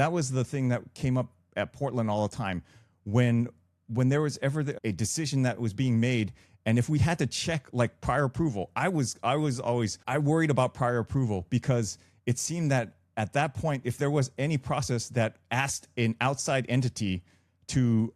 That was the thing that came up at Portland all the time. When there was ever a decision that was being made, and if we had to check like prior approval, I worried about prior approval, because it seemed that at that point, if there was any process that asked an outside entity to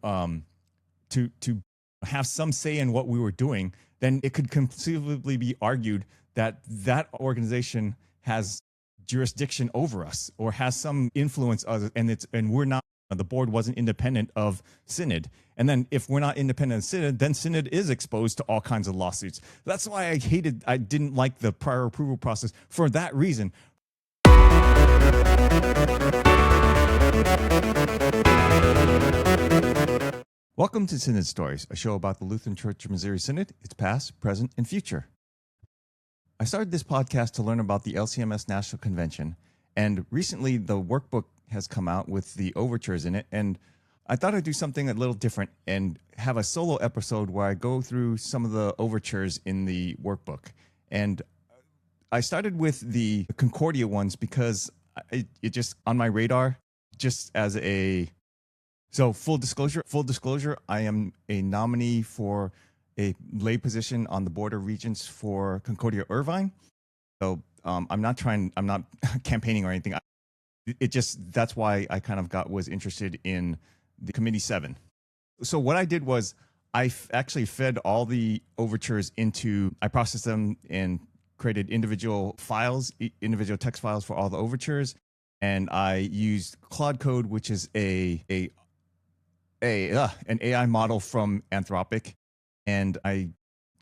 have some say in what we were doing, then it could conceivably be argued that that organization has jurisdiction over us or has some influence and we're not. The board wasn't independent of Synod. And then if we're not independent of Synod, then Synod is exposed to all kinds of lawsuits. That's why I didn't like the prior approval process for that reason. Welcome to Synod Stories, a show about the Lutheran Church of Missouri Synod, its past, present, and future. I started this podcast to learn about the LCMS National Convention, and recently the Workbook has come out with the overtures in it, and I thought I'd do something a little different and have a solo episode where I go through some of the overtures in the Workbook. And I started with the Concordia ones because it just on my radar, just as a... So full disclosure, I am a nominee for a lay position on the Board of Regents for Concordia Irvine. So I'm not campaigning or anything. That's why I kind of was interested in the Committee 7. So what I did was I actually fed all the overtures I processed them and created individual text files for all the overtures. And I used Claude Code, which is an AI model from Anthropic. And I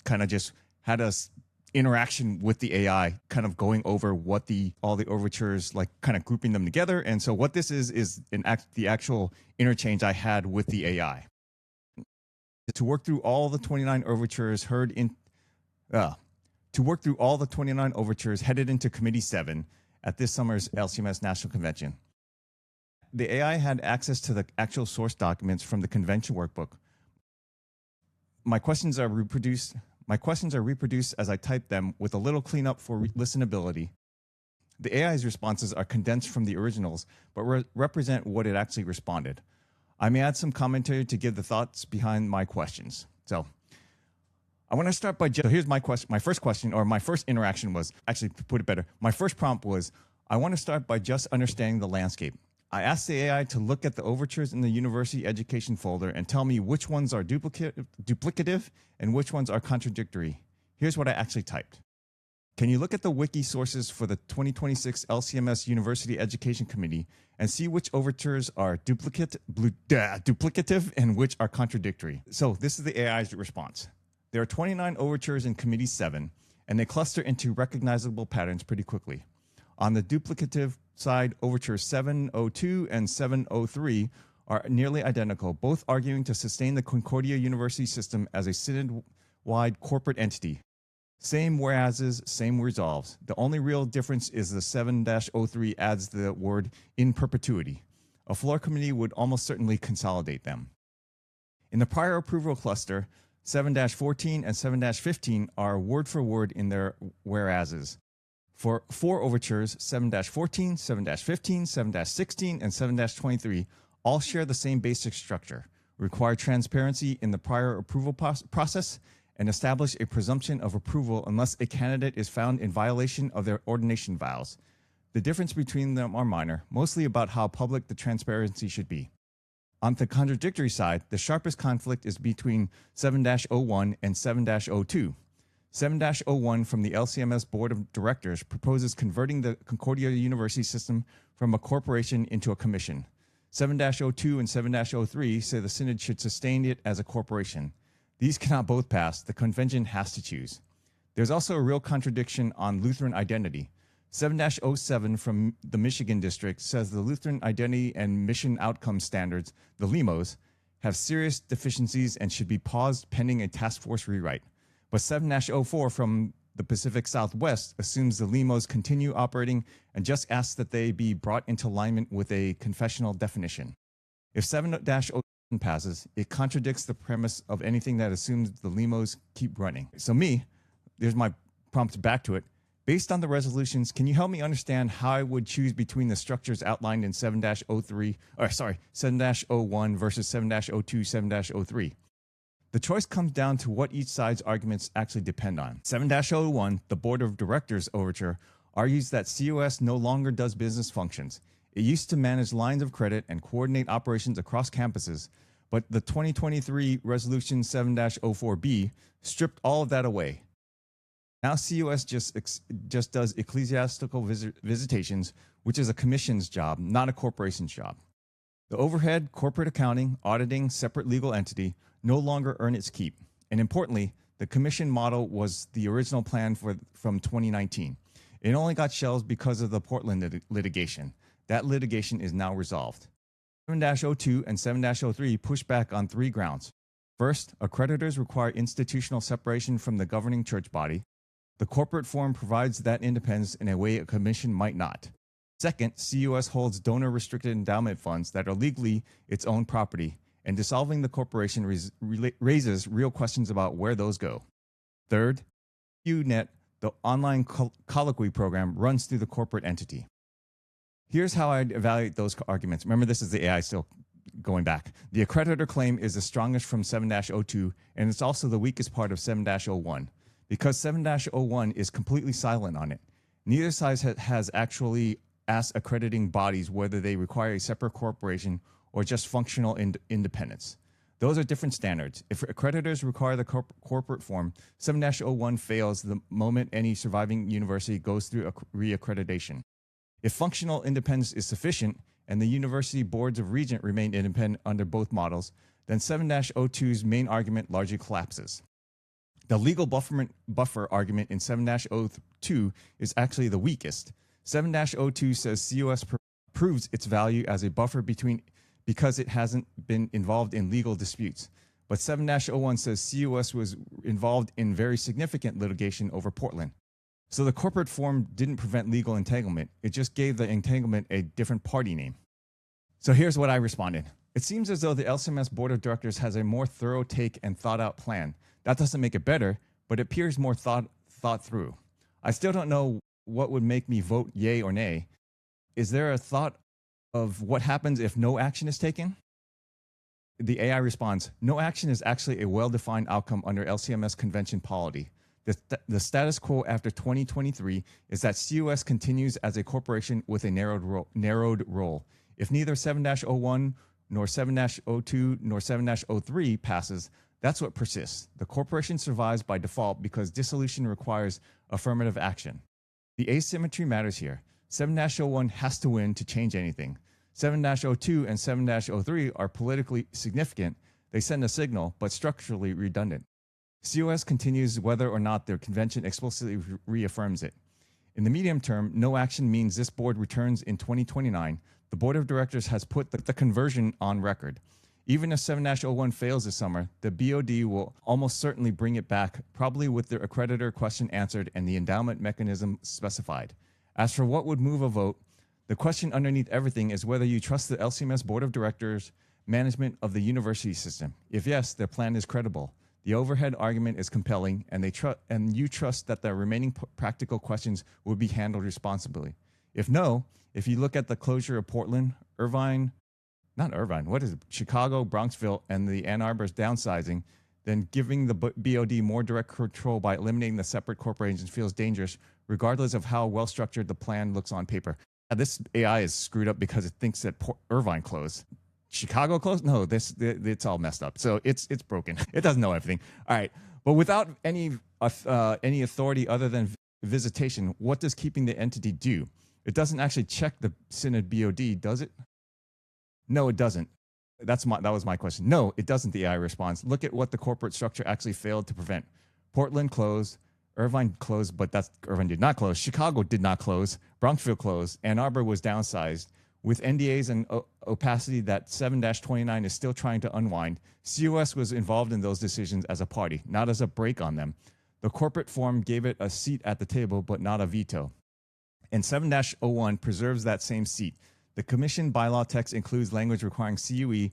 kind of just had us interaction with the AI, kind of going over what all the overtures, like kind of grouping them together. And so what this is the actual interchange I had with the AI. To work through all the 29 overtures headed into Committee 7 at this summer's LCMS National Convention. The AI had access to the actual source documents from the convention workbook. My questions are reproduced as I type them with a little cleanup for listenability. The AI's responses are condensed from the originals, but represent what it actually responded. I may add some commentary to give the thoughts behind my questions. So I want to start by here's my question. My first question, or my first interaction was, actually to put it better, my first prompt was, I want to start by just understanding the landscape. I asked the AI to look at the overtures in the university education folder and tell me which ones are duplicative and which ones are contradictory. Here's what I actually typed. Can you look at the wiki sources for the 2026 LCMS University Education Committee and see which overtures are duplicative and which are contradictory? So this is the AI's response. There are 29 overtures in Committee 7, and they cluster into recognizable patterns pretty quickly. On the duplicative side, overtures 702 and 703 are nearly identical, both arguing to sustain the Concordia University System as a synod-wide corporate entity. Same whereases, same resolves. The only real difference is the 7-03 adds the word in perpetuity. A floor committee would almost certainly consolidate them. In the prior approval cluster, 7-14 and 7-15 are word for word in their whereases. For 4 overtures, 7-14, 7-15, 7-16, and 7-23 all share the same basic structure, require transparency in the prior approval process, and establish a presumption of approval unless a candidate is found in violation of their ordination vows. The difference between them are minor, mostly about how public the transparency should be. On the contradictory side, the sharpest conflict is between 7-01 and 7-02. 7-01 from the LCMS Board of Directors proposes converting the Concordia University System from a corporation into a commission. 7-02 and 7-03 say the Synod should sustain it as a corporation. These cannot both pass. The convention has to choose. There's also a real contradiction on Lutheran identity. 7-07 from the Michigan District says the Lutheran Identity and Mission Outcome Standards, the LEMOs, have serious deficiencies and should be paused pending a task force rewrite. But 7-04 from the Pacific Southwest assumes the LEMOs continue operating and just asks that they be brought into alignment with a confessional definition. If 7-07 passes, it contradicts the premise of anything that assumes the LEMOs keep running. So there's my prompt back to it. Based on the resolutions, can you help me understand how I would choose between the structures outlined in 7-01 versus 7-02, 7-03? The choice comes down to what each side's arguments actually depend on. 7-01, the Board of Directors overture, argues that COS no longer does business functions. It used to manage lines of credit and coordinate operations across campuses, but the 2023 Resolution 7-04B stripped all of that away. Now COS just does ecclesiastical visitations, which is a commission's job, not a corporation's job. The overhead, corporate accounting, auditing, separate legal entity no longer earn its keep. And importantly, the commission model was the original plan from 2019. It only got shelved because of the Portland litigation. That litigation is now resolved. 7-02 and 7-03 push back on 3 grounds. First, accreditors require institutional separation from the governing church body. The corporate form provides that independence in a way a commission might not. Second, CUS holds donor-restricted endowment funds that are legally its own property, and dissolving the corporation raises real questions about where those go. Third, UNet, the online colloquy program, runs through the corporate entity. Here's how I'd evaluate those arguments. Remember, this is the AI still going back. The accreditor claim is the strongest from 7-02, and it's also the weakest part of 7-01. Because 7-01 is completely silent on it. Neither side has actually asked accrediting bodies whether they require a separate corporation or just functional independence. Those are different standards. If accreditors require the corporate form, 7-01 fails the moment any surviving university goes through reaccreditation. If functional independence is sufficient and the university boards of regent remain independent under both models, then 7-02's main argument largely collapses. The legal buffer argument in 7-02 is actually the weakest. 7-02 says COS proves its value as a buffer because it hasn't been involved in legal disputes. But 7-01 says COS was involved in very significant litigation over Portland. So the corporate form didn't prevent legal entanglement. It just gave the entanglement a different party name. So here's what I responded. It seems as though the LCMS Board of Directors has a more thorough take and thought out plan. That doesn't make it better, but it appears more thought through. I still don't know what would make me vote yay or nay. Is there a thought of what happens if no action is taken? The AI responds, no action is actually a well-defined outcome under LCMS Convention polity. The status quo after 2023 is that COS continues as a corporation with a narrowed role. If neither 7-01 nor 7-02 nor 7-03 passes, that's what persists. The corporation survives by default because dissolution requires affirmative action. The asymmetry matters here. 7-01 has to win to change anything. 7-02 and 7-03 are politically significant. They send a signal, but structurally redundant. COS continues whether or not their convention explicitly reaffirms it. In the medium term, no action means this board returns in 2029. The Board of Directors has put the conversion on record. Even if 7-01 fails this summer, the BOD will almost certainly bring it back, probably with their accreditor question answered and the endowment mechanism specified. As for what would move a vote, the question underneath everything is whether you trust the LCMS Board of Directors management of the university system. If yes, their plan is credible. The overhead argument is compelling, and you trust that the remaining practical questions will be handled responsibly. If no, if you look at the closure of Portland, Chicago, Bronxville, and the Ann Arbor's downsizing, then giving the BOD more direct control by eliminating the separate corporations feels dangerous, regardless of how well-structured the plan looks on paper. This AI is screwed up because it thinks that Irvine closed. Chicago closed? No, it's all messed up. So it's broken. It doesn't know everything. All right, but without any authority other than visitation, what does keeping the entity do? It doesn't actually check the Synod BOD, does it? No, it doesn't. That was my question. No, it doesn't, the AI responds. Look at what the corporate structure actually failed to prevent. Portland closed, Irvine closed, but Irvine did not close. Chicago did not close. Bronxville closed. Ann Arbor was downsized. With NDAs and opacity that 7-29 is still trying to unwind, COS was involved in those decisions as a party, not as a brake on them. The corporate form gave it a seat at the table, but not a veto. And 7-01 preserves that same seat. The commission bylaw text includes language requiring CUE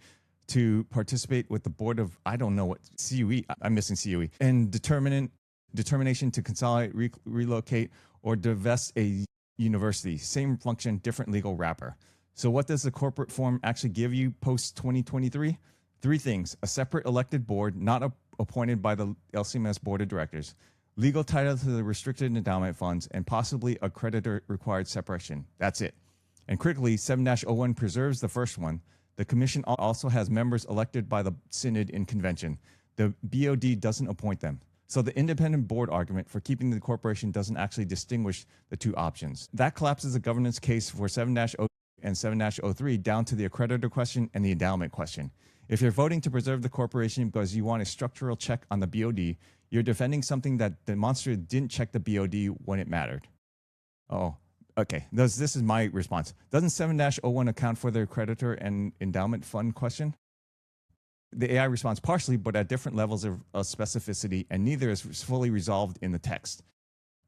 to participate with the board of, I don't know what, CUE, I'm missing CUE, and determination to consolidate, relocate, or divest a university. Same function, different legal wrapper. So what does the corporate form actually give you post 2023? Three things: a separate elected board, not appointed by the LCMS Board of Directors, legal title to the restricted endowment funds, and possibly accreditor required separation. That's it. And critically, 7-01 preserves the first one. The commission also has members elected by the Synod in convention. The BOD doesn't appoint them. So the independent board argument for keeping the corporation doesn't actually distinguish the two options. That collapses the governance case for 7-02 and 7-03 down to the accreditor question and the endowment question. If you're voting to preserve the corporation because you want a structural check on the BOD, you're defending something that demonstrably didn't check the BOD when it mattered. Oh, okay. This is my response. Doesn't 7-01 account for the accreditor and endowment fund question? The AI responds partially, but at different levels of specificity, and neither is fully resolved in the text.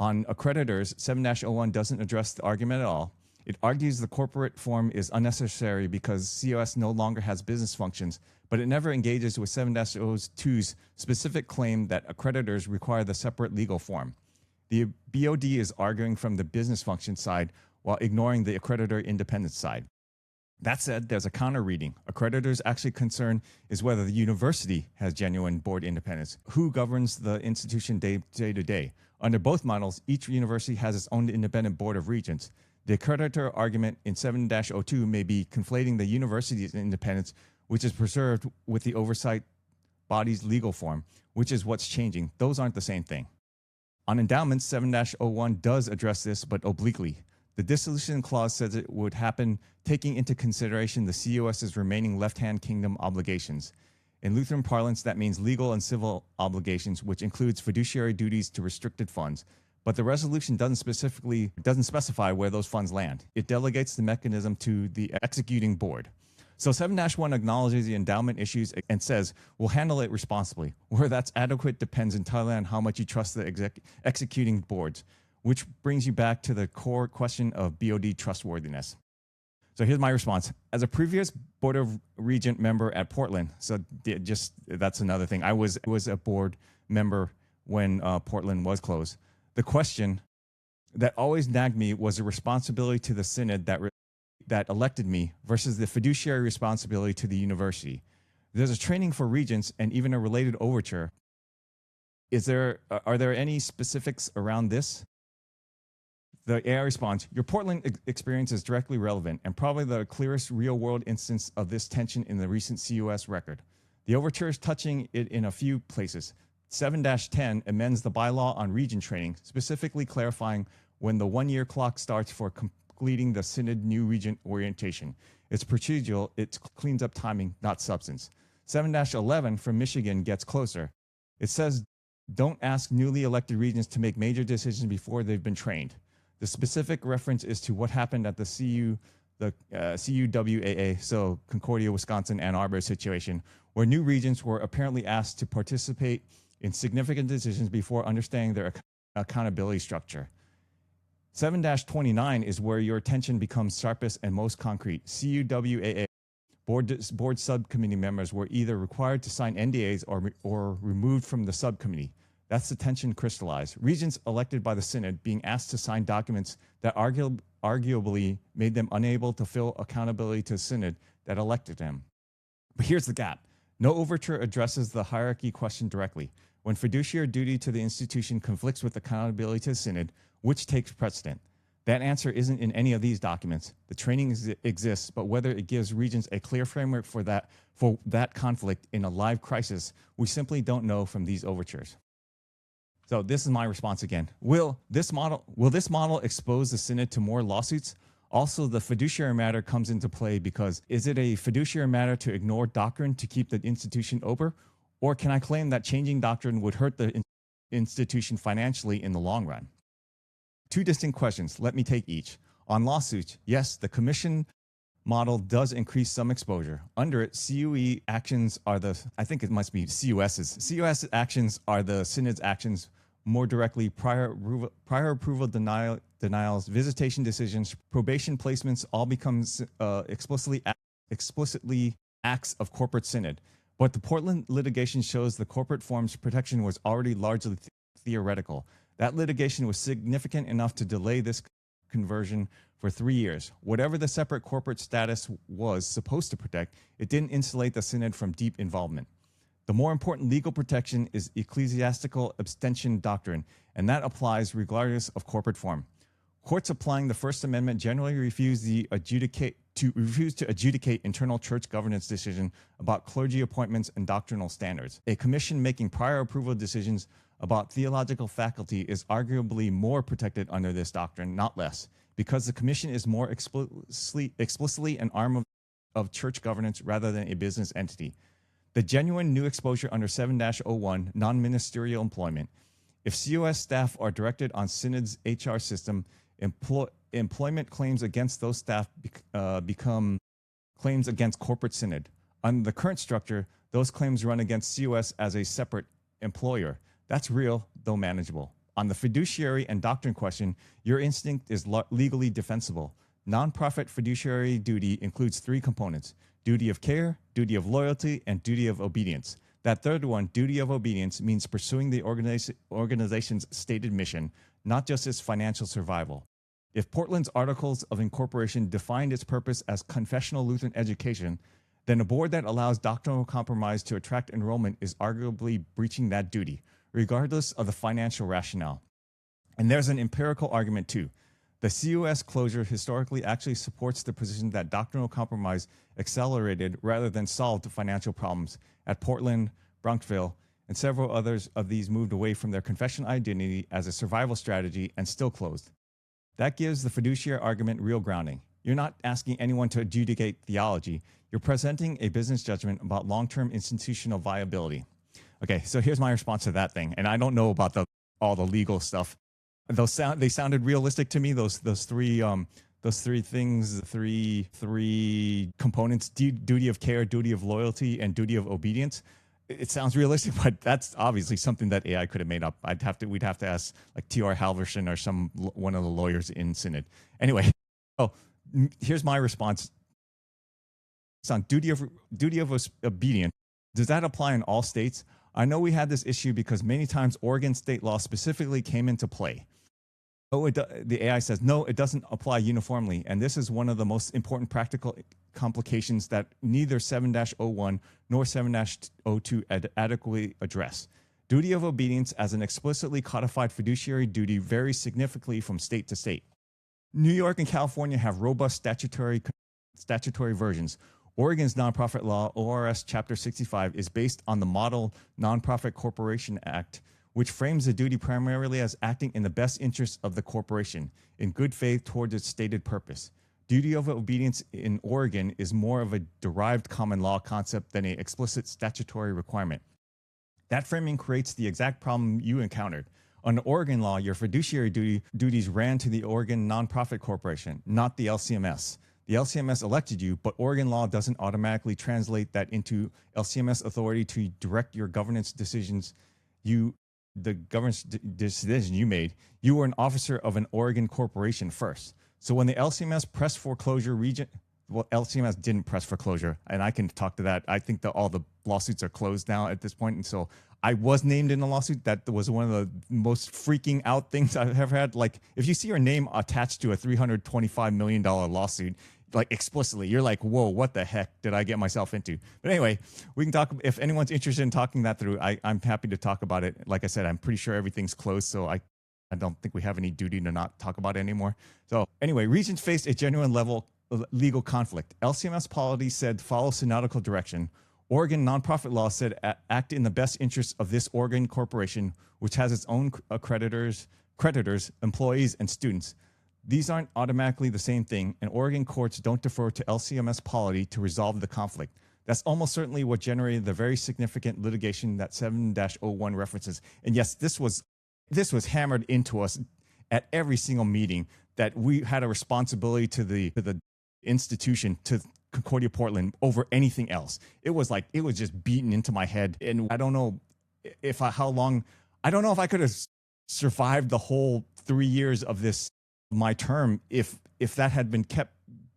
On accreditors, 7-01 doesn't address the argument at all. It argues the corporate form is unnecessary because COS no longer has business functions, but it never engages with 7-02's specific claim that accreditors require the separate legal form. The BOD is arguing from the business function side while ignoring the accreditor independence side. That said, there's a counter reading. Accreditors' actually concern is whether the university has genuine board independence. Who governs the institution day to day? Under both models, each university has its own independent board of regents. The accreditor argument in 7-02 may be conflating the university's independence, which is preserved, with the oversight body's legal form, which is what's changing. Those aren't the same thing. On endowments, 7-01 does address this, but obliquely. The dissolution clause says it would happen taking into consideration the COS's remaining left-hand kingdom obligations. In Lutheran parlance, that means legal and civil obligations, which includes fiduciary duties to restricted funds. But the resolution doesn't specify where those funds land. It delegates the mechanism to the executing board. So 7-1 acknowledges the endowment issues and says, we'll handle it responsibly. Where that's adequate depends entirely on how much you trust the executing boards, which brings you back to the core question of BOD trustworthiness. So here's my response. As a previous Board of Regent member at Portland, so that's another thing. I was a board member when Portland was closed. The question that always nagged me was the responsibility to the Synod that elected me versus the fiduciary responsibility to the university. There's a training for regents and even a related overture. Are there any specifics around this? The AI responds, your Portland experience is directly relevant and probably the clearest real-world instance of this tension in the recent CUS record. The overture is touching it in a few places. 7-10 amends the bylaw on regent training, specifically clarifying when the one-year clock starts for completing the Synod new regent orientation. It's procedural, it cleans up timing, not substance. 7-11 from Michigan gets closer. It says, don't ask newly elected regents to make major decisions before they've been trained. The specific reference is to what happened at the CUWAA, so Concordia, Wisconsin, Ann Arbor situation, where new regents were apparently asked to participate in significant decisions before understanding their accountability structure. 7-29 is where your attention becomes sharpest and most concrete. CUWAA board subcommittee members were either required to sign NDAs or removed from the subcommittee. That's the tension crystallized. Regents elected by the Synod being asked to sign documents that arguably made them unable to fill accountability to the Synod that elected them. But here's the gap. No overture addresses the hierarchy question directly. When fiduciary duty to the institution conflicts with accountability to the Synod, which takes precedent? That answer isn't in any of these documents. The training exists, but whether it gives regents a clear framework for that conflict in a live crisis, we simply don't know from these overtures. So this is my response again. Will this model expose the Synod to more lawsuits? Also, the fiduciary matter comes into play because is it a fiduciary matter to ignore doctrine to keep the institution open? Or can I claim that changing doctrine would hurt the institution financially in the long run? Two distinct questions. Let me take each. On lawsuits, yes, the commission model does increase some exposure. Under it, CUE actions are I think it must be CUS's. CUS actions are the Synod's actions more directly. Prior approval denials, visitation decisions, probation placements all become explicitly acts of corporate Synod. But the Portland litigation shows the corporate form's protection was already largely theoretical. That litigation was significant enough to delay this conversion for 3 years. Whatever the separate corporate status was supposed to protect, it didn't insulate the synod from deep involvement. The more important legal protection is ecclesiastical abstention doctrine, and that applies regardless of corporate form. Courts applying the First Amendment generally refuse to adjudicate internal church governance decisions about clergy appointments and doctrinal standards. A commission making prior approval decisions about theological faculty is arguably more protected under this doctrine, not less, because the commission is more explicitly an arm of church governance rather than a business entity. The genuine new exposure under 7-01, non-ministerial employment. If COS staff are directed on Synod's HR system, employment claims against those staff become claims against corporate synod. Under the current structure, those claims run against COS as a separate employer. That's real, though manageable. On the fiduciary and doctrine question, your instinct is legally defensible. Nonprofit fiduciary duty includes 3 components: duty of care, duty of loyalty, and duty of obedience. That third one, duty of obedience, means pursuing the organization's stated mission, not just its financial survival. If Portland's Articles of Incorporation defined its purpose as confessional Lutheran education, then a board that allows doctrinal compromise to attract enrollment is arguably breaching that duty, regardless of the financial rationale. And there's an empirical argument too. The COS closure historically actually supports the position that doctrinal compromise accelerated rather than solved financial problems. At Portland, Bronxville, and several others of these moved away from their confessional identity as a survival strategy and still closed. That gives the fiduciary argument real grounding. You're not asking anyone to adjudicate theology. You're presenting a business judgment about long-term institutional viability. Okay, so here's my response to that thing. And I don't know about all the legal stuff. They sounded realistic to me. Those three things, the three components: duty of care, duty of loyalty, and duty of obedience. It sounds realistic, but that's obviously something that AI could have made up. We'd have to ask like T.R. Halverson or one of the lawyers in Synod. Anyway, here's my response. It's on duty of obedience. Does that apply in all states? I know we had this issue because many times Oregon state law specifically came into play. The AI says, no, it doesn't apply uniformly. And this is one of the most important practical complications that neither 7-01 nor 7-02 adequately address. Duty of obedience as an explicitly codified fiduciary duty varies significantly from state to state. New York and California have robust statutory versions. Oregon's nonprofit law, ORS Chapter 65, is based on the Model Nonprofit Corporation Act, which frames the duty primarily as acting in the best interest of the corporation, in good faith towards its stated purpose. Duty of obedience in Oregon is more of a derived common law concept than an explicit statutory requirement. That framing creates the exact problem you encountered. Under Oregon law, your fiduciary duties ran to the Oregon Nonprofit Corporation, not the LCMS. The LCMS elected you, but Oregon law doesn't automatically translate that into LCMS authority to direct your governance decisions. The governance decision you made, you were an officer of an Oregon corporation first. So when the LCMS pressed foreclosure, LCMS didn't press foreclosure, and I can talk to that. I think that all the lawsuits are closed now at this point, and so I was named in a lawsuit. That was one of the most freaking out things I've ever had. Like, if you see your name attached to a $325 million lawsuit, like explicitly, you're like, whoa, what the heck did I get myself into? But anyway, we can talk. If anyone's interested in talking that through, I'm happy to talk about it. Like I said, I'm pretty sure everything's closed, so I don't think we have any duty to not talk about it anymore. So anyway, Regents faced a genuine legal conflict. LCMS polity said follow synodical direction. Oregon nonprofit law said act in the best interest of this Oregon corporation, which has its own creditors, employees, and students. These aren't automatically the same thing, and Oregon courts don't defer to LCMS polity to resolve the conflict. That's almost certainly what generated the very significant litigation that 7-01 references. And yes, this was hammered into us at every single meeting, that we had a responsibility to the institution, to Concordia Portland, over anything else. It was just beaten into my head, and I don't know if I could have survived the whole 3 years of my term if that had been kept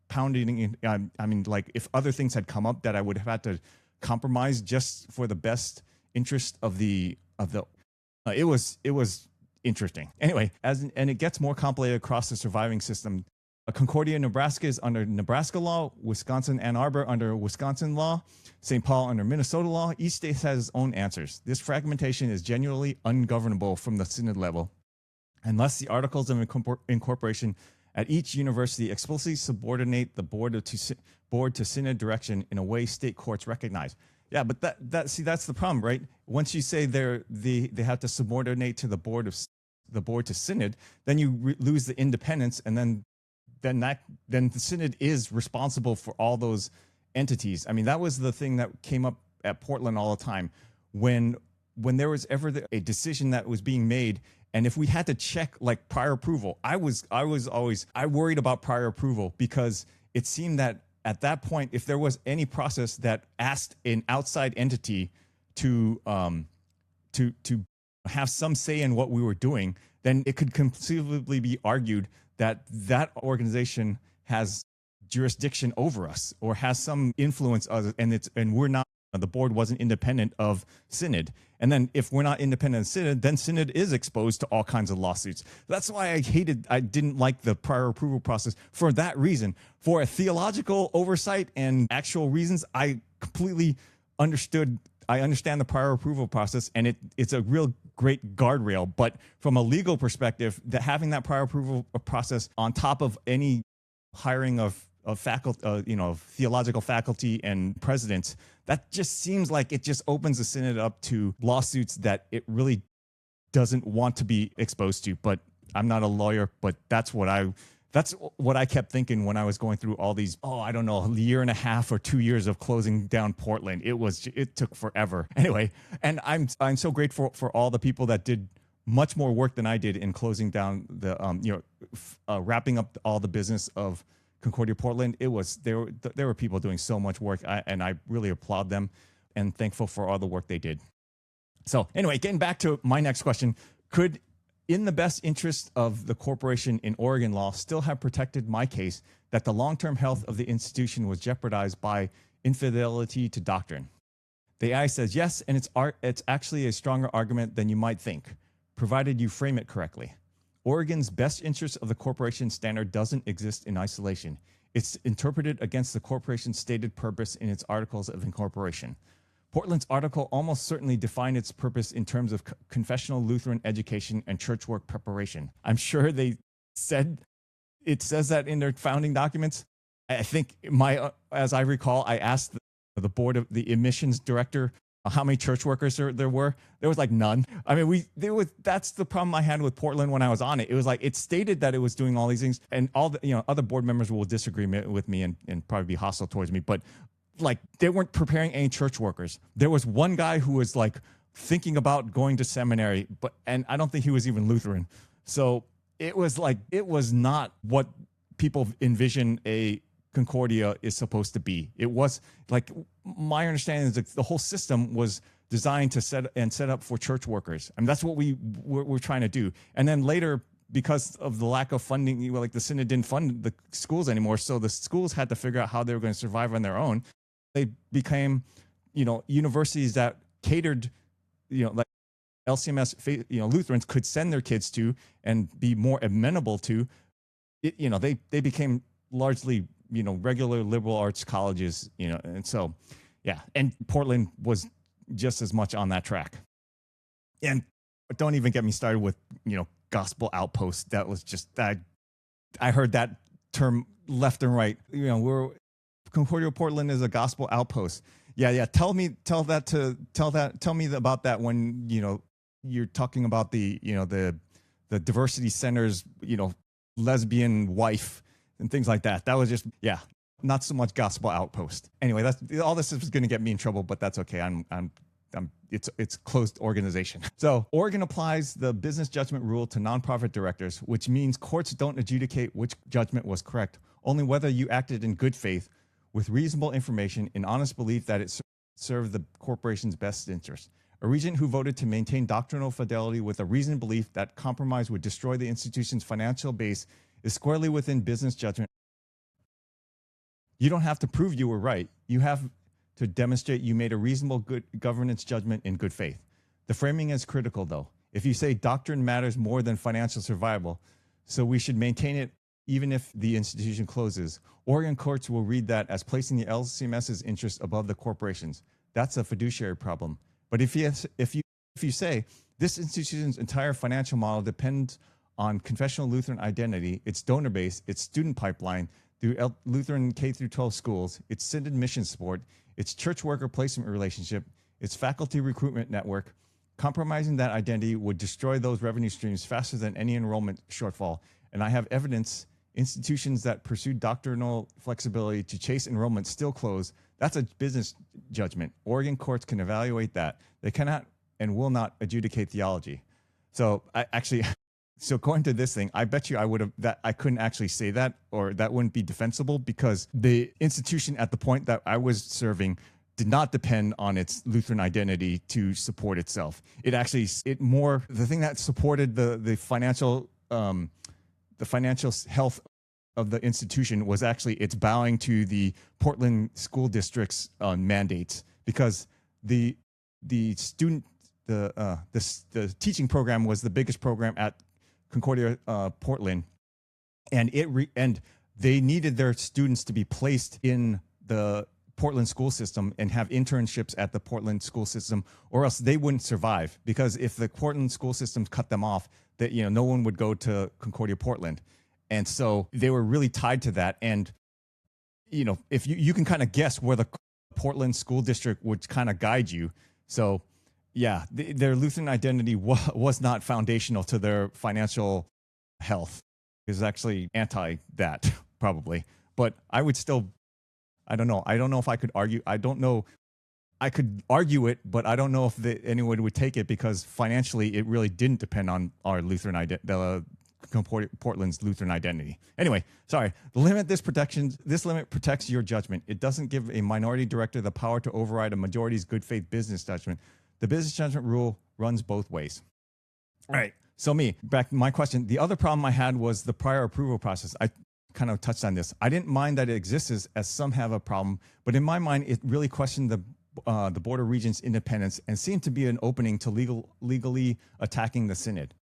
pounding. I mean, like, if other things had come up that I would have had to compromise just for the best interest of the. It was interesting. Anyway, and it gets more complicated across the surviving system. Concordia, Nebraska is under Nebraska law, Wisconsin, Ann Arbor under Wisconsin law, St. Paul under Minnesota law. Each state has its own answers. This fragmentation is genuinely ungovernable from the synod level, unless the articles of incorporation at each university explicitly subordinate the board to synod direction in a way state courts recognize. Yeah, but that's the problem, right? Once you say they have to subordinate to the board to synod, then you lose the independence, and then the synod is responsible for all those entities. I mean, that was the thing that came up at Portland all the time when there was ever a decision that was being made. And if we had to check like prior approval, I worried about prior approval, because it seemed that at that point, if there was any process that asked an outside entity to have some say in what we were doing, then it could conceivably be argued that that organization has jurisdiction over us or has some influence, and we're not. The board wasn't independent of synod. And then if we're not independent of synod, then synod is exposed to all kinds of lawsuits. That's why I didn't like the prior approval process for that reason. For a theological oversight and actual reasons, I completely understand the prior approval process, and it's a real great guardrail. But from a legal perspective, having that prior approval process on top of any hiring of faculty, theological faculty and presidents, that just seems like it just opens the synod up to lawsuits that it really doesn't want to be exposed to. But I'm not a lawyer, but that's what I kept thinking when I was going through all these, I don't know, a year and a half or 2 years of closing down Portland. It took forever. Anyway, and I'm so grateful for all the people that did much more work than I did in closing down the wrapping up all the business of Concordia Portland. There were people doing so much work, and I really applaud them and thankful for all the work they did. So anyway, getting back to my next question, could, in the best interest of the corporation in Oregon law, still have protected my case that the long-term health of the institution was jeopardized by infidelity to doctrine? The AI says yes, and it's actually a stronger argument than you might think, provided you frame it correctly. Oregon's best interest of the corporation standard doesn't exist in isolation. It's interpreted against the corporation's stated purpose in its articles of incorporation. Portland's article almost certainly defined its purpose in terms of confessional Lutheran education and church work preparation. I'm sure it says that in their founding documents. I think as I recall, I asked the board of the admissions director how many church workers there were. There was like none. I mean, that's the problem I had with Portland when I was on it. It was like, it stated that it was doing all these things, and all the, other board members will disagree with me and probably be hostile towards me, but like, they weren't preparing any church workers. There was one guy who was like thinking about going to seminary, and I don't think he was even Lutheran. So it was not what people envision a Concordia is supposed to be. It was like, my understanding is that the whole system was designed to set up for church workers. I mean, that's what we're trying to do. And then later, because of the lack of funding, like the synod didn't fund the schools anymore, so the schools had to figure out how they were going to survive on their own. They became, universities that catered, like LCMS, Lutherans could send their kids to and be more amenable to. They became largely, regular liberal arts colleges, and so, yeah. And Portland was just as much on that track. And don't even get me started with, gospel outpost. That was just, I heard that term left and right. Concordia Portland is a gospel outpost. Yeah. Tell me about that when, you're talking about the diversity center's, lesbian wife and things like that. That was just, not so much gospel outpost. Anyway, all this is going to get me in trouble, but that's okay. It's closed organization. So Oregon applies the business judgment rule to nonprofit directors, which means courts don't adjudicate which judgment was correct, only whether you acted in good faith with reasonable information in honest belief that it served the corporation's best interest. A regent who voted to maintain doctrinal fidelity with a reasoned belief that compromise would destroy the institution's financial base is squarely within business judgment. You don't have to prove you were right. You have to demonstrate you made a reasonable good governance judgment in good faith. The framing is critical, though. If you say doctrine matters more than financial survival, so we should maintain it even if the institution closes, Oregon courts will read that as placing the LCMS's interest above the corporation's. That's a fiduciary problem. But if you say this institution's entire financial model depends on confessional Lutheran identity, its donor base, its student pipeline through Lutheran K through 12 schools, its synod mission support, its church worker placement relationship, its faculty recruitment network, compromising that identity would destroy those revenue streams faster than any enrollment shortfall. And I have evidence institutions that pursue doctrinal flexibility to chase enrollment still close. That's a business judgment. Oregon courts can evaluate that. They cannot and will not adjudicate theology. So so going to this thing, I bet you I couldn't actually say that, or that wouldn't be defensible, because the institution at the point that I was serving did not depend on its Lutheran identity to support itself. The thing that supported the financial health of the institution was actually its bowing to the Portland school district's mandates, because the teaching program was the biggest program at Concordia Portland, and they needed their students to be placed in the Portland school system and have internships at the Portland school system, or else they wouldn't survive. Because if the Portland school system cut them off, that no one would go to Concordia Portland, and so they were really tied to that. And if you can kind of guess where the Portland school district would kind of guide you. So yeah, their Lutheran identity was not foundational to their financial health. It was actually anti that, probably. But I would still, I don't know if I could argue. I don't know. I could argue it, but I don't know if anyone would take it, because financially it really didn't depend on our Lutheran Portland's Lutheran identity. Anyway, sorry. This limit protects your judgment. It doesn't give a minority director the power to override a majority's good faith business judgment. The business judgment rule runs both ways. All right. So back to my question. The other problem I had was the prior approval process. I kind of touched on this. I didn't mind that it exists, as some have a problem, but in my mind, it really questioned the Board of Regents' independence and seemed to be an opening to legally attacking the Synod.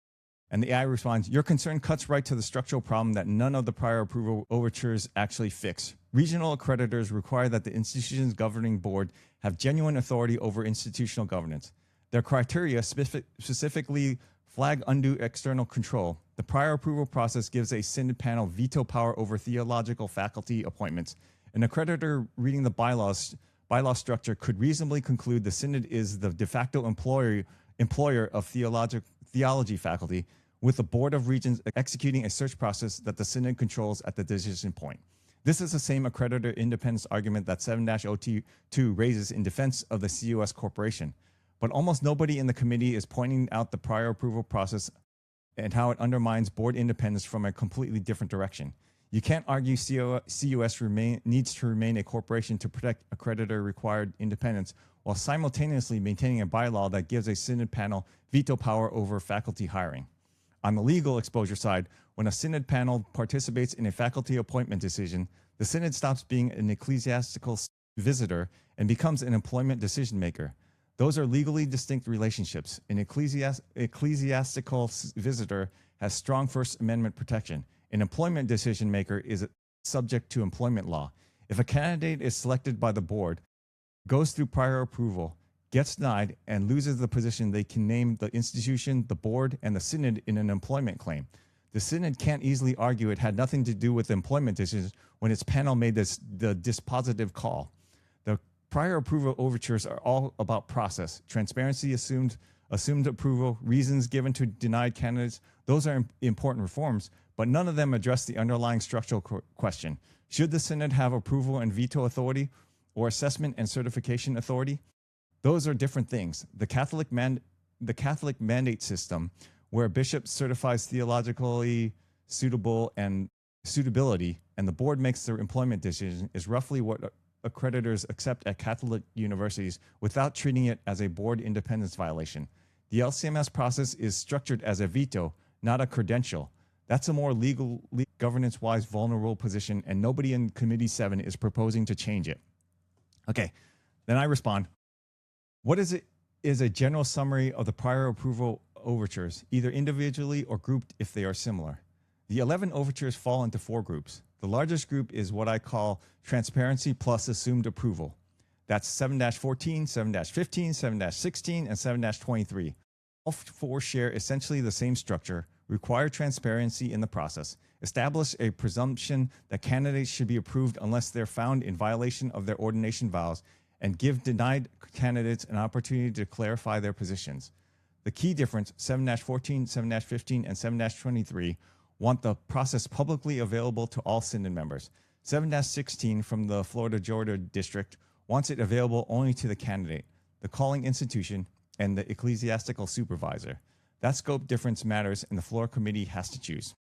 And the AI responds, your concern cuts right to the structural problem that none of the prior approval overtures actually fix. Regional accreditors require that the institution's governing board have genuine authority over institutional governance. Their criteria specifically flag undue external control. The prior approval process gives a Synod panel veto power over theological faculty appointments. An accreditor reading the bylaw structure could reasonably conclude the Synod is the de facto employer of theology faculty, with the Board of Regents executing a search process that the Synod controls at the decision point. This is the same accreditor independence argument that 7-02 raises in defense of the CUS Corporation. But almost nobody in the committee is pointing out the prior approval process and how it undermines board independence from a completely different direction. You can't argue CUS needs to remain a corporation to protect accreditor-required independence while simultaneously maintaining a bylaw that gives a Synod panel veto power over faculty hiring. On the legal exposure side, when a Synod panel participates in a faculty appointment decision, the Synod stops being an ecclesiastical visitor and becomes an employment decision maker. Those are legally distinct relationships. An ecclesiastical visitor has strong First Amendment protection. An employment decision maker is subject to employment law. If a candidate is selected by the board, goes through prior approval, gets denied, and loses the position, they can name the institution, the board, and the Synod in an employment claim. The Synod can't easily argue it had nothing to do with employment decisions when its panel made the dispositive call. The prior approval overtures are all about process, transparency, assumed approval, reasons given to denied candidates. Those are important reforms, but none of them address the underlying structural question. Should the Synod have approval and veto authority, or assessment and certification authority? Those are different things. The Catholic mandate system, where a bishop certifies theologically suitable and suitability, and the board makes their employment decision, is roughly what accreditors accept at Catholic universities without treating it as a board independence violation. The LCMS process is structured as a veto, not a credential. That's a more legal, governance-wise vulnerable position, and nobody in Committee 7 is proposing to change it. Okay, then I respond. What is a general summary of the prior approval overtures, either individually or grouped if they are similar. The 11 overtures fall into 4 groups. The largest group is what I call transparency plus assumed approval. That's 7-14, 7-15, 7-16, and 7-23. All 4 share essentially the same structure, require transparency in the process, establish a presumption that candidates should be approved unless they're found in violation of their ordination vows, and give denied candidates an opportunity to clarify their positions. The key difference, 7-14, 7-15, and 7-23, want the process publicly available to all Synod members. 7-16 from the Florida-Georgia District wants it available only to the candidate, the calling institution, and the ecclesiastical supervisor. That scope difference matters, and the floor committee has to choose.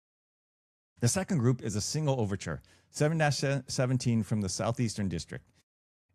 The second group is a single overture, 7-17 from the Southeastern District.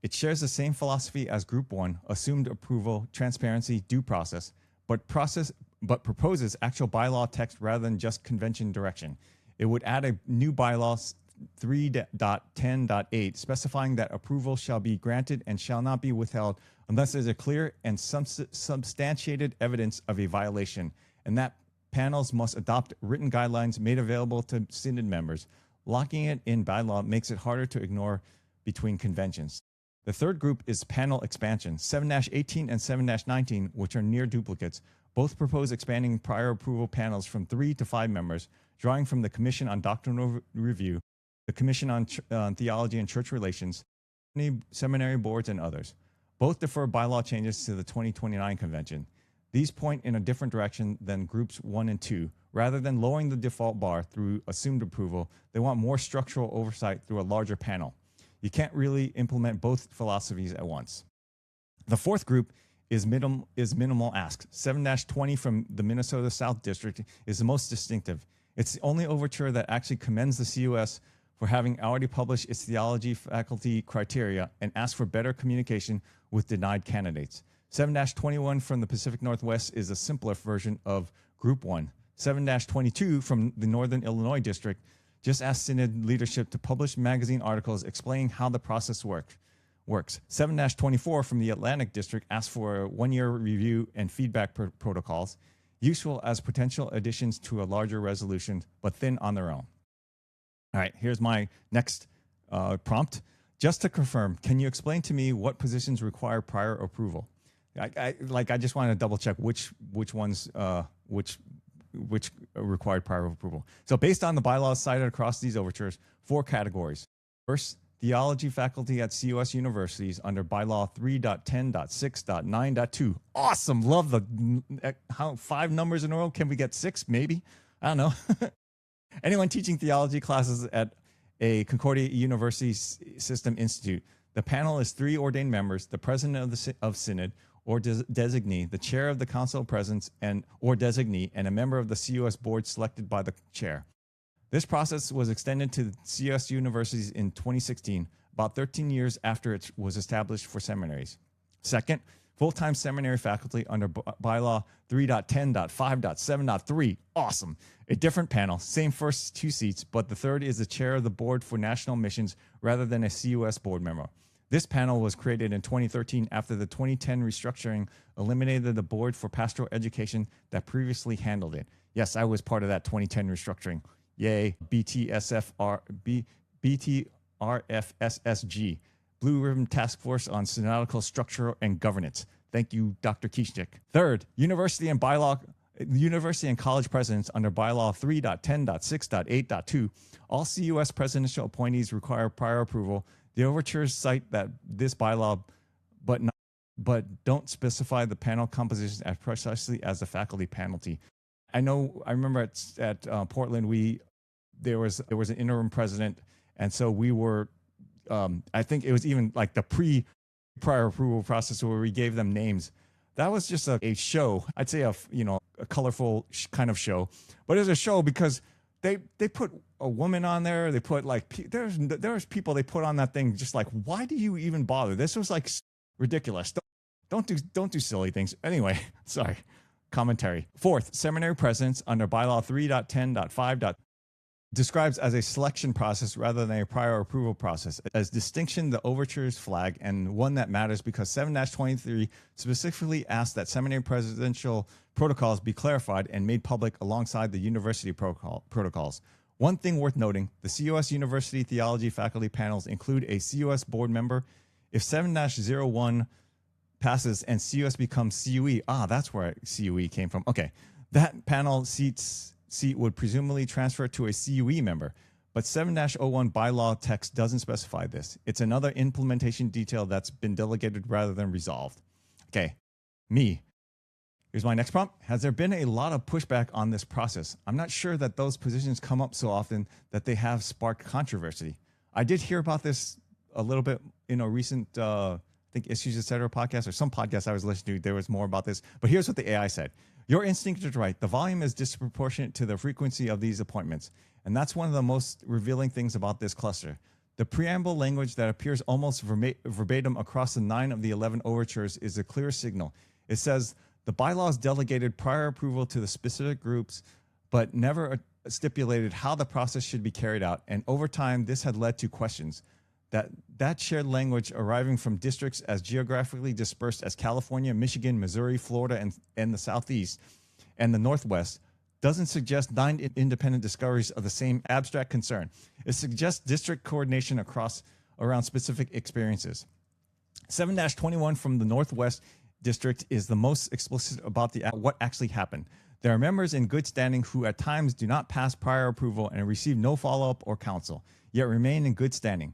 It shares the same philosophy as Group 1, assumed approval, transparency, due process, but proposes actual bylaw text rather than just convention direction. It would add a new bylaw 3.10.8 specifying that approval shall be granted and shall not be withheld unless there's a clear and substantiated evidence of a violation, and that panels must adopt written guidelines made available to Synod members. Locking it in bylaw makes it harder to ignore between conventions. The third group is panel expansion, 7-18 and 7-19, which are near duplicates. Both propose expanding prior approval panels from 3 to 5 members, drawing from the Commission on Doctrinal Review, the Commission on Theology and Church Relations, seminary boards, and others. Both defer bylaw changes to the 2029 convention. These point in a different direction than groups 1 and 2. Rather than lowering the default bar through assumed approval, they want more structural oversight through a larger panel. You can't really implement both philosophies at once. The fourth group is minimal ask. 7-20 from the Minnesota South District is the most distinctive. It's the only overture that actually commends the CUS for having already published its theology faculty criteria and asks for better communication with denied candidates. 7-21 from the Pacific Northwest is a simpler version of Group 1. 7-22 from the Northern Illinois District just asks Synod leadership to publish magazine articles explaining how the process works. 7-24 from the Atlantic District asks for a 1-year review and feedback protocols, useful as potential additions to a larger resolution, but thin on their own. All right, here's my next prompt. Just to confirm, can you explain to me what positions require prior approval? I just want to double check which ones which required prior approval. So based on the bylaws cited across these overtures, 4 categories. First, theology faculty at CUS universities under bylaw 3.10.6.9.2. Awesome, love the 5 numbers in a row. Can we get 6? Maybe, I don't know. Anyone teaching theology classes at a Concordia University System Institute. The panel is 3 ordained members, the president of Synod, or designee, the chair of the Council of Presidents or designee, and a member of the CUS board selected by the chair. This process was extended to CUS universities in 2016, about 13 years after it was established for seminaries. Second, full-time seminary faculty under bylaw 3.10.5.7.3. Awesome. A different panel, same first 2 seats, but the third is the chair of the board for national missions rather than a CUS board member. This panel was created in 2013 after the 2010 restructuring eliminated the board for pastoral education that previously handled it. Yes, I was part of that 2010 restructuring. Yay, BTRFSSG, Blue Ribbon Task Force on Synodical Structure and Governance. Thank you, Dr. Kieschnick. Third, university and college presidents under bylaw 3.10.6.8.2. All CUS presidential appointees require prior approval. The overtures cite that this bylaw, but don't specify the panel composition as precisely as the faculty penalty. I remember at Portland, there was an interim president, and so we were, I think it was even like the prior approval process where we gave them names. That was just a show. I'd say a colorful kind of show, but it was a show because they put a woman on there. They put there's people they put on that thing. Just like, why do you even bother? This was like ridiculous. Don't do silly things. Anyway, sorry. Commentary. Fourth, seminary presidents under bylaw 3.10.5. describes as a selection process rather than a prior approval process. As distinction, the overtures flag, and one that matters because 7-23 specifically asked that seminary presidential protocols be clarified and made public alongside the university protocols. One thing worth noting, the CUS University Theology faculty panels include a CUS board member. If 7-01 passes and CUS becomes CUE, that's where CUE came from. Okay, that panel seat would presumably transfer to a CUE member, but 7-01 bylaw text doesn't specify this. It's another implementation detail that's been delegated rather than resolved. Okay, me. Here's my next prompt. Has there been a lot of pushback on this process? I'm not sure that those positions come up so often that they have sparked controversy. I did hear about this a little bit in a recent, I think, Issues Etc. podcast or some podcast I was listening to. There was more about this, but here's what the AI said. Your instinct is right. The volume is disproportionate to the frequency of these appointments, and that's one of the most revealing things about this cluster. The preamble language that appears almost verbatim across the 9 of the 11 overtures is a clear signal. It says, the bylaws delegated prior approval to the specific groups, but never stipulated how the process should be carried out. And over time, this had led to questions. That shared language arriving from districts as geographically dispersed as California, Michigan, Missouri, Florida, and the Southeast and the Northwest doesn't suggest 9 independent discoveries of the same abstract concern. It suggests district coordination around specific experiences. 7-21 from the Northwest District is the most explicit about what actually happened. There are members in good standing who at times do not pass prior approval and receive no follow-up or counsel, yet remain in good standing.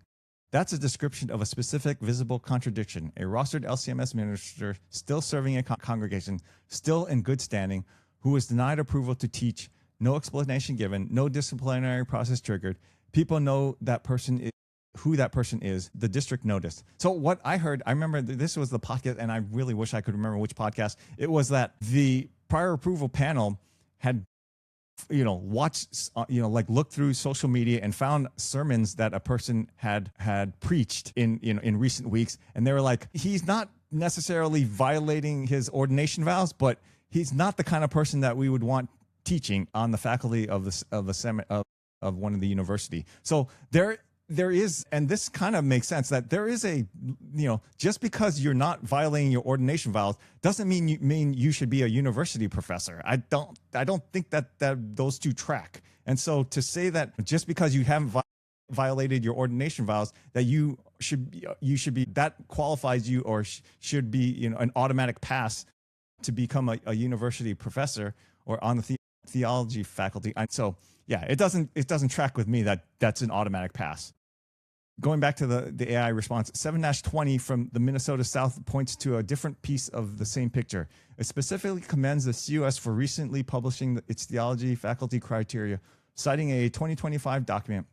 That's a description of a specific visible contradiction. A rostered LCMS minister still serving a congregation, still in good standing, who was denied approval to teach, no explanation given, no disciplinary process triggered. People know that person is who that person is, the district noticed. So what I heard, I remember this was the podcast, and I really wish I could remember which podcast. It was that the prior approval panel had, watched, like looked through social media and found sermons that a person had preached in recent weeks. And they were like, he's not necessarily violating his ordination vows, but he's not the kind of person that we would want teaching on the faculty of one of the university. So there is, and this kind of makes sense, that there is a, just because you're not violating your ordination vows doesn't mean you should be a university professor. I don't think that those two track. And so to say that just because you haven't violated your ordination vows that you should be that qualifies you or should be an automatic pass to become a university professor or on the theology faculty. So yeah, it doesn't track with me that that's an automatic pass. Going back to the AI response, 7-20 from the Minnesota South points to a different piece of the same picture. It specifically commends the CUS for recently publishing its theology faculty criteria, citing a 2025 document.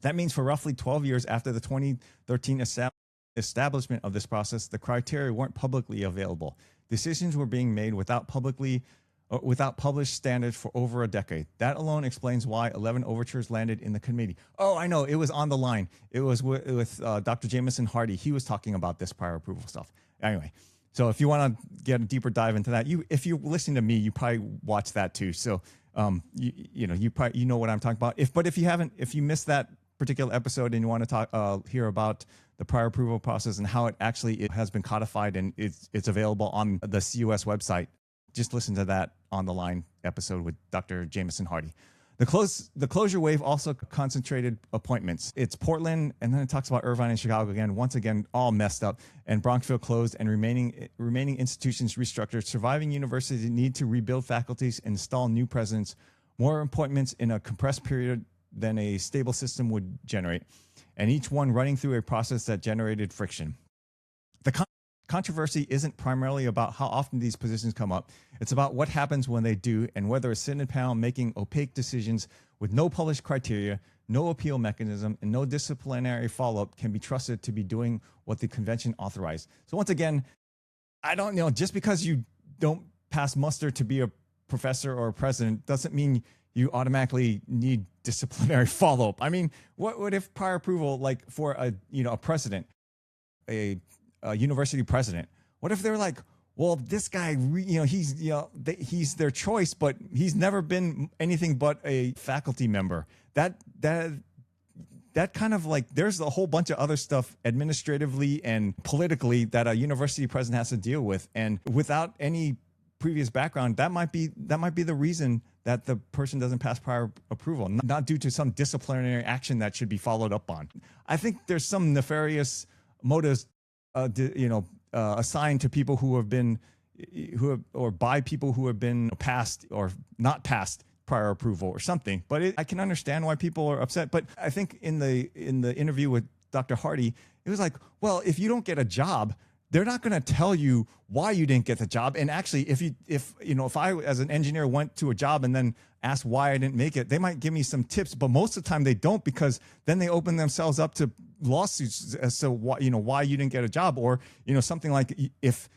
That means for roughly 12 years after the 2013 establishment of this process, the criteria weren't publicly available. Decisions were being made without published standards for over a decade. That alone explains why 11 overtures landed in the committee. Oh, I know, it was on the line. It was with Dr. Jameson Hardy. He was talking about this prior approval stuff. Anyway, so if you want to get a deeper dive into that, if you're listening to me, you probably watch that too. So you probably know what I'm talking about. If you missed that particular episode and you want to hear about the prior approval process and how it has been codified and it's available on the CUS website, just listen to that on the line episode with Dr. Jameson Hardy. The closure wave also concentrated appointments. It's Portland, and then it talks about Irvine and Chicago again, once again, all messed up, and Bronxville closed and remaining institutions restructured. Surviving universities need to rebuild faculties, install new presidents, more appointments in a compressed period than a stable system would generate, and each one running through a process that generated friction. The controversy isn't primarily about how often these positions come up. It's about what happens when they do and whether a Synod panel making opaque decisions with no published criteria, no appeal mechanism, and no disciplinary follow-up can be trusted to be doing what the convention authorized. So once again, I don't know, just because you don't pass muster to be a professor or a president doesn't mean you automatically need disciplinary follow-up. I mean, what if prior approval, like for a president, a university president, what if they're like, well, this guy, he's their choice, but he's never been anything but a faculty member. That kind of like, there's a whole bunch of other stuff administratively and politically that a university president has to deal with. And without any previous background, that might be the reason that the person doesn't pass prior approval, not due to some disciplinary action that should be followed up on. I think there's some nefarious motives, assigned to people who have been, or by people who have been passed or not passed prior approval or something. But I can understand why people are upset. But I think in the interview with Dr. Hardy, it was like, well, if you don't get a job, they're not going to tell you why you didn't get the job. And actually, if I as an engineer went to a job and then asked why I didn't make it, they might give me some tips, but most of the time they don't, because then they open themselves up to lawsuits as to why you didn't get a job, or something like if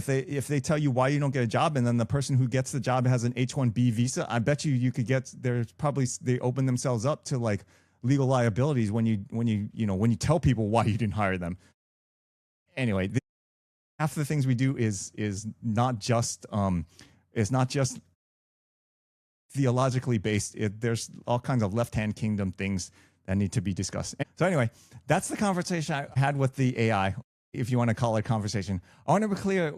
they tell you why you don't get a job and then the person who gets the job has an H-1B visa, I bet you could get, they open themselves up to like legal liabilities when you tell people why you didn't hire them. Anyway, half of the things we do is not just theologically based. There's all kinds of left-hand kingdom things that need to be discussed. So anyway, that's the conversation I had with the AI, if you want to call it a conversation. I want to be clear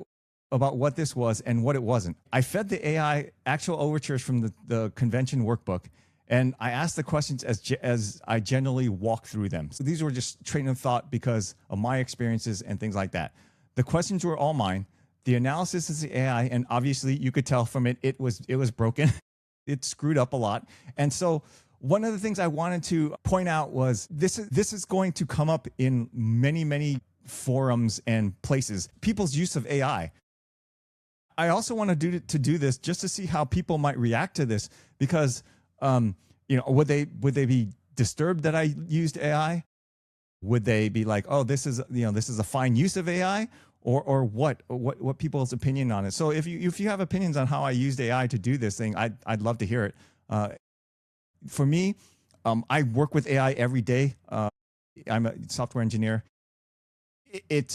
about what this was and what it wasn't. I fed the AI actual overtures from the convention workbook, and I asked the questions as I generally walk through them. So these were just train of thought because of my experiences and things like that. The questions were all mine. The analysis is the AI, and obviously you could tell from it was broken. It screwed up a lot. And so one of the things I wanted to point out was this is going to come up in many, many forums and places, people's use of AI. I also want to do this just to see how people might react to this, because would they be disturbed that I used AI? Would they be like, oh, this is a fine use of AI, or what people's opinion on it? So if you have opinions on how I used AI to do this thing, I'd love to hear it. For me, I work with AI every day. I'm a software engineer. I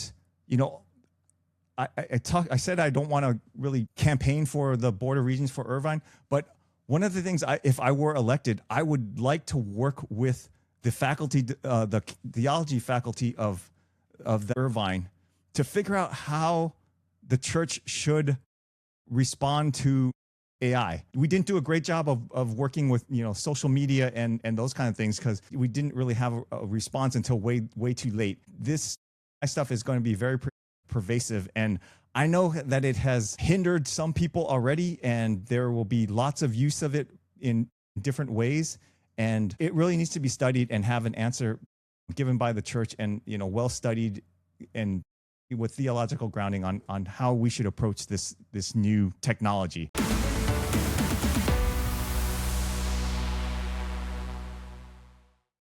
said I don't want to really campaign for the Board of Regents for Irvine, but one of the things if I were elected, I would like to work with the faculty, the theology faculty of the Irvine, to figure out how the church should respond to AI. We didn't do a great job of working with social media and those kind of things, because we didn't really have a response until way too late. This stuff is going to be very pervasive, and I know that it has hindered some people already, and there will be lots of use of it in different ways. And it really needs to be studied and have an answer given by the church, and well studied and with theological grounding on how we should approach this new technology.